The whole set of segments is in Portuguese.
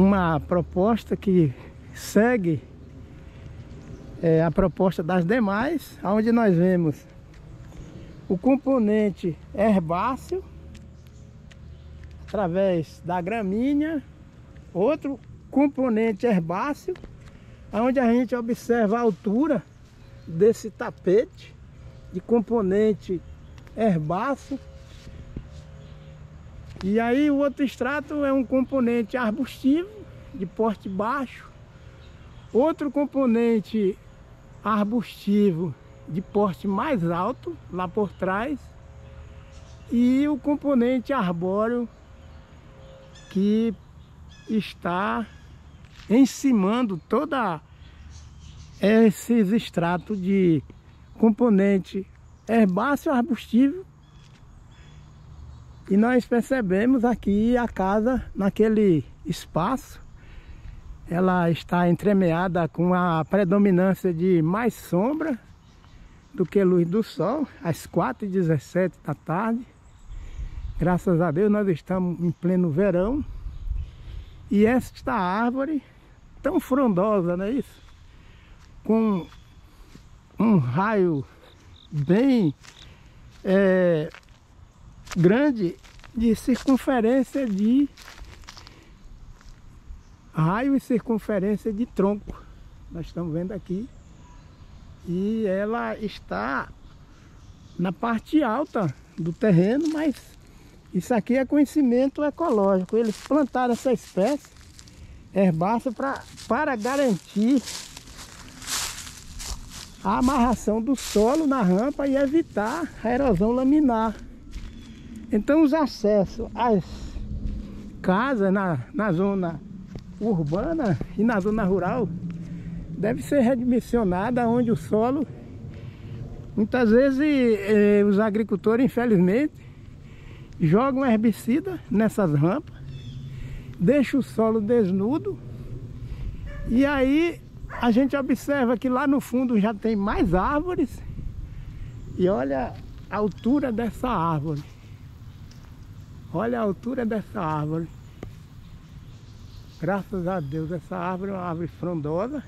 uma proposta que segue a proposta das demais, onde nós vemos o componente herbáceo através da gramínea, outro componente herbáceo, onde a gente observa a altura desse tapete de componente herbáceo. E aí o outro extrato é um componente arbustivo de porte baixo, outro componente arbustivo de porte mais alto lá por trás, e o componente arbóreo que está encimando toda esses extratos de componente herbáceo arbustivo. E nós percebemos aqui a casa, naquele espaço, ela está entremeada com a predominância de mais sombra do que luz do sol, às 4h17 da tarde. Graças a Deus nós estamos em pleno verão. E esta árvore tão frondosa, não é isso? Com um raio bem grande de circunferência de raio e circunferência de tronco. Nós estamos vendo aqui. E ela está na parte alta do terreno, mas isso aqui é conhecimento ecológico. Eles plantaram essa espécie herbácea para garantir a amarração do solo na rampa e evitar a erosão laminar. Então os acessos às casas na zona urbana e na zona rural deve ser redimensionada, onde o solo, muitas vezes os agricultores, infelizmente, jogam herbicida nessas rampas, deixam o solo desnudo, e aí a gente observa que lá no fundo já tem mais árvores. E olha a altura dessa árvore. Olha a altura dessa árvore. Graças a Deus, essa árvore é uma árvore frondosa.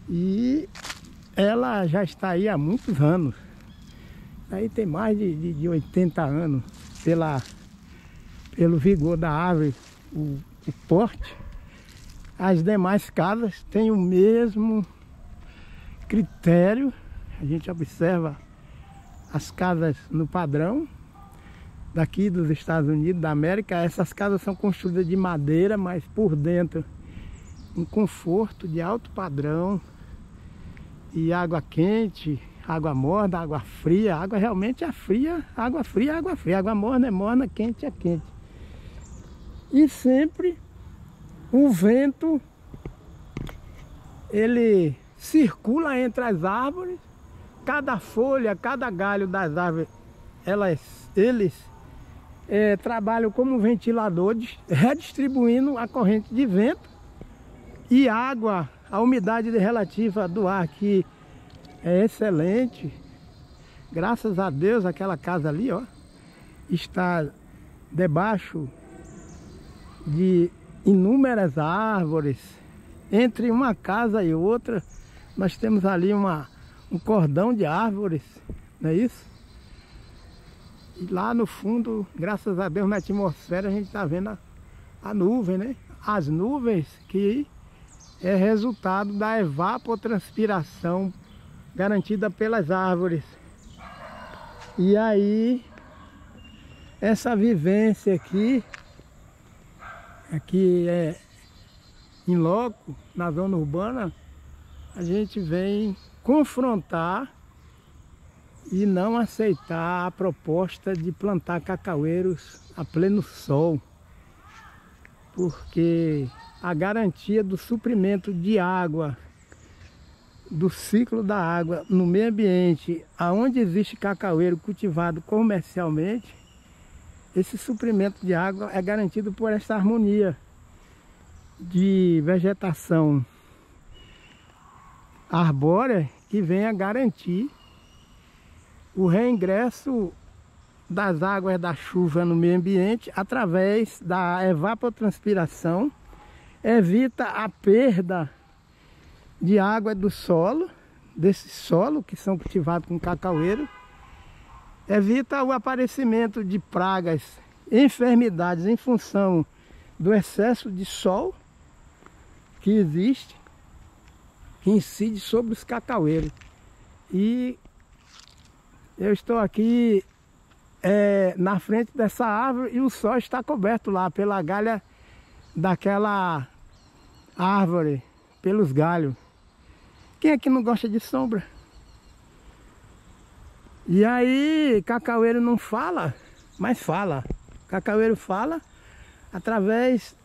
E ela já está aí há muitos anos. Aí tem mais de 80 anos, pelo vigor da árvore, o porte. As demais casas têm o mesmo critério. A gente observa as casas no padrão daqui dos Estados Unidos da América. Essas casas são construídas de madeira, mas por dentro um conforto de alto padrão, e água quente, água morna, água fria. A água realmente é fria, água fria, água fria. Água morna é morna, quente é quente. E sempre o vento, ele circula entre as árvores. Cada folha, cada galho das árvores, eles trabalham como ventiladores, redistribuindo a corrente de vento e água. A umidade relativa do ar aqui é excelente. Graças a Deus, aquela casa ali, ó, está debaixo de inúmeras árvores. Entre uma casa e outra, nós temos ali um cordão de árvores, não é isso? E lá no fundo, graças a Deus, na atmosfera, a gente está vendo a nuvem, né? As nuvens que é resultado da evapotranspiração garantida pelas árvores. E aí, essa vivência aqui é em loco, na zona urbana, a gente vem confrontar e não aceitar a proposta de plantar cacaueiros a pleno sol, porque a garantia do suprimento de água, do ciclo da água no meio ambiente, aonde existe cacaueiro cultivado comercialmente, esse suprimento de água é garantido por essa harmonia de vegetação arbórea que vem a garantir o reingresso das águas da chuva no meio ambiente através da evapotranspiração evita a perda de água do solo, desse solo que são cultivados com cacaueiro, evita o aparecimento de pragas, enfermidades em função do excesso de sol que existe, que incide sobre os cacaueiros. E eu estou aqui na frente dessa árvore e o sol está coberto lá pela galha daquela árvore, pelos galhos. Quem é que não gosta de sombra? E aí, cacaueiro não fala, mas fala. Cacaueiro fala através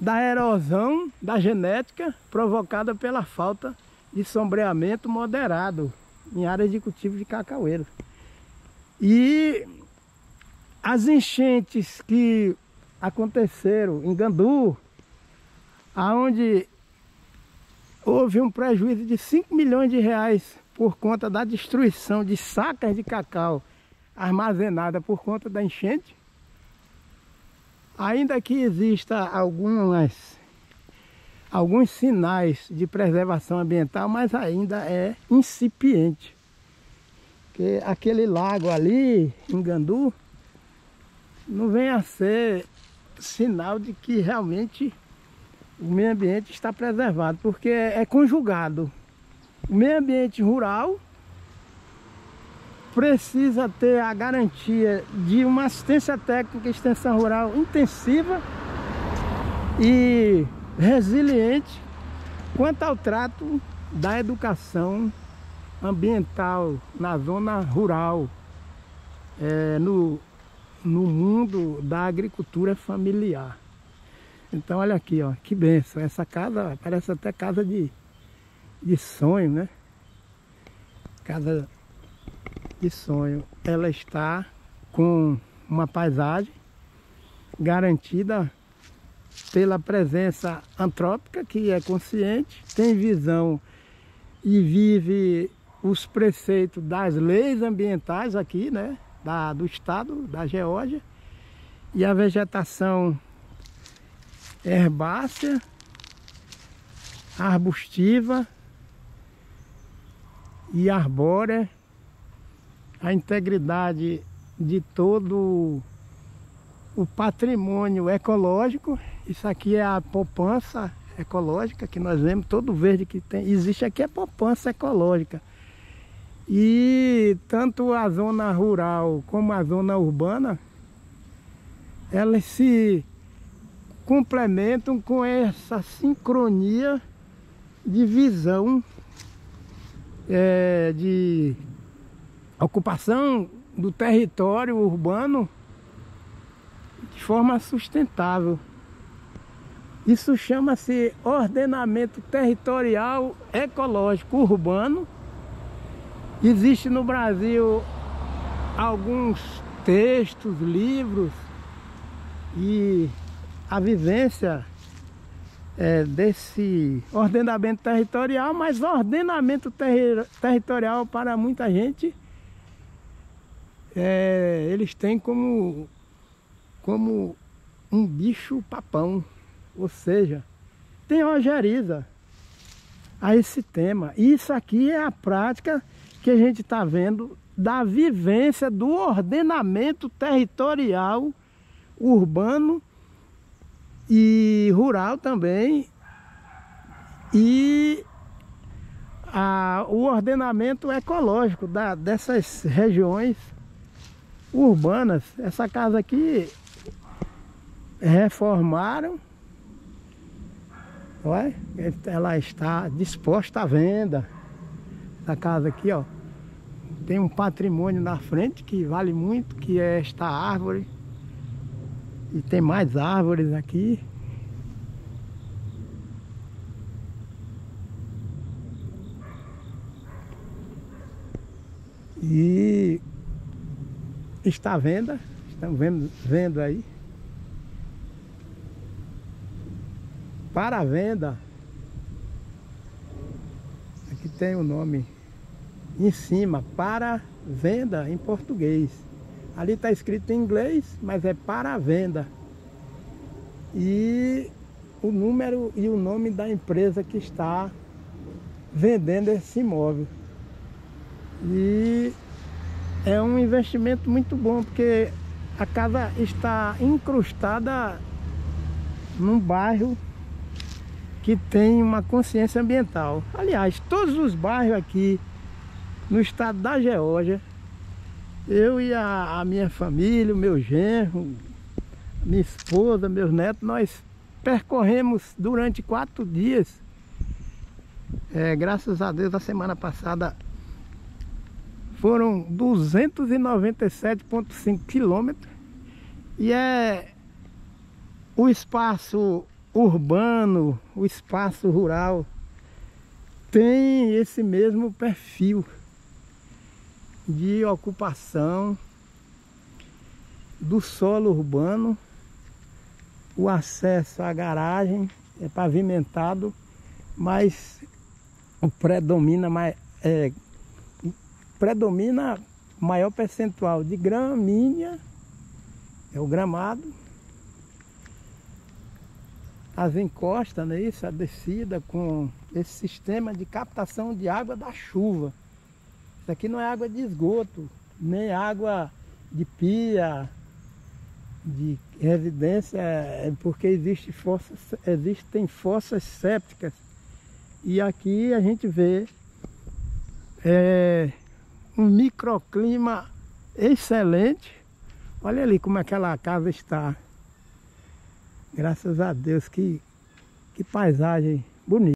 da erosão da genética provocada pela falta de sombreamento moderado em áreas de cultivo de cacaueiro. E as enchentes que aconteceram em Gandu, aonde houve um prejuízo de 5 milhões de reais por conta da destruição de sacas de cacau armazenada por conta da enchente, ainda que exista alguns sinais de preservação ambiental, mas ainda é incipiente. Porque aquele lago ali em Gandu não vem a ser sinal de que realmente o meio ambiente está preservado, porque é conjugado. O meio ambiente rural precisa ter a garantia de uma assistência técnica e extensão rural intensiva e resiliente quanto ao trato da educação ambiental na zona rural, no mundo da agricultura familiar. Então olha aqui, ó, que bênção. Essa casa parece até casa de sonho, né? Casa de sonho. Ela está com uma paisagem garantida pela presença antrópica, que é consciente, tem visão e vive os preceitos das leis ambientais aqui, né? Do estado, da Geórgia. E a vegetação herbácea, arbustiva e arbórea, a integridade de todo o patrimônio ecológico. Isso aqui é a poupança ecológica que nós vemos, todo verde que tem, existe aqui é poupança ecológica. E tanto a zona rural como a zona urbana, elas se complementam com essa sincronia de visão, de ocupação do território urbano de forma sustentável. Isso chama-se ordenamento territorial ecológico urbano. Existe no Brasil alguns textos, livros e a vivência desse ordenamento territorial, mas ordenamento territorial para muita gente, eles têm como um bicho papão, ou seja, tem ojeriza a esse tema. Isso aqui é a prática que a gente está vendo da vivência do ordenamento territorial urbano e rural também, e o ordenamento ecológico dessas regiões urbanas. Essa casa aqui reformaram, olha, ela está disposta à venda. Essa casa aqui, ó, tem um patrimônio na frente que vale muito, que é esta árvore. E tem mais árvores aqui. E está à venda, estamos vendo aí. Para a venda. Aqui tem o nome em cima, para venda em português. Ali está escrito em inglês, mas é para venda. E o número e o nome da empresa que está vendendo esse imóvel. E é um investimento muito bom, porque a casa está incrustada num bairro que tem uma consciência ambiental. Aliás, todos os bairros aqui no estado da Geórgia, eu e a minha família, o meu genro, minha esposa, meus netos, nós percorremos durante 4 dias. Graças a Deus, a semana passada foram 297,5 quilômetros. E o espaço urbano, o espaço rural tem esse mesmo perfil de ocupação do solo urbano. O acesso à garagem é pavimentado, mas predomina maior percentual de gramínea, é o gramado, as encostas, né, isso, a descida com esse sistema de captação de água da chuva. Isso aqui não é água de esgoto, nem água de pia, de residência, porque existem fossas sépticas. E aqui a gente vê um microclima excelente. Olha ali como aquela casa está. Graças a Deus, que paisagem bonita.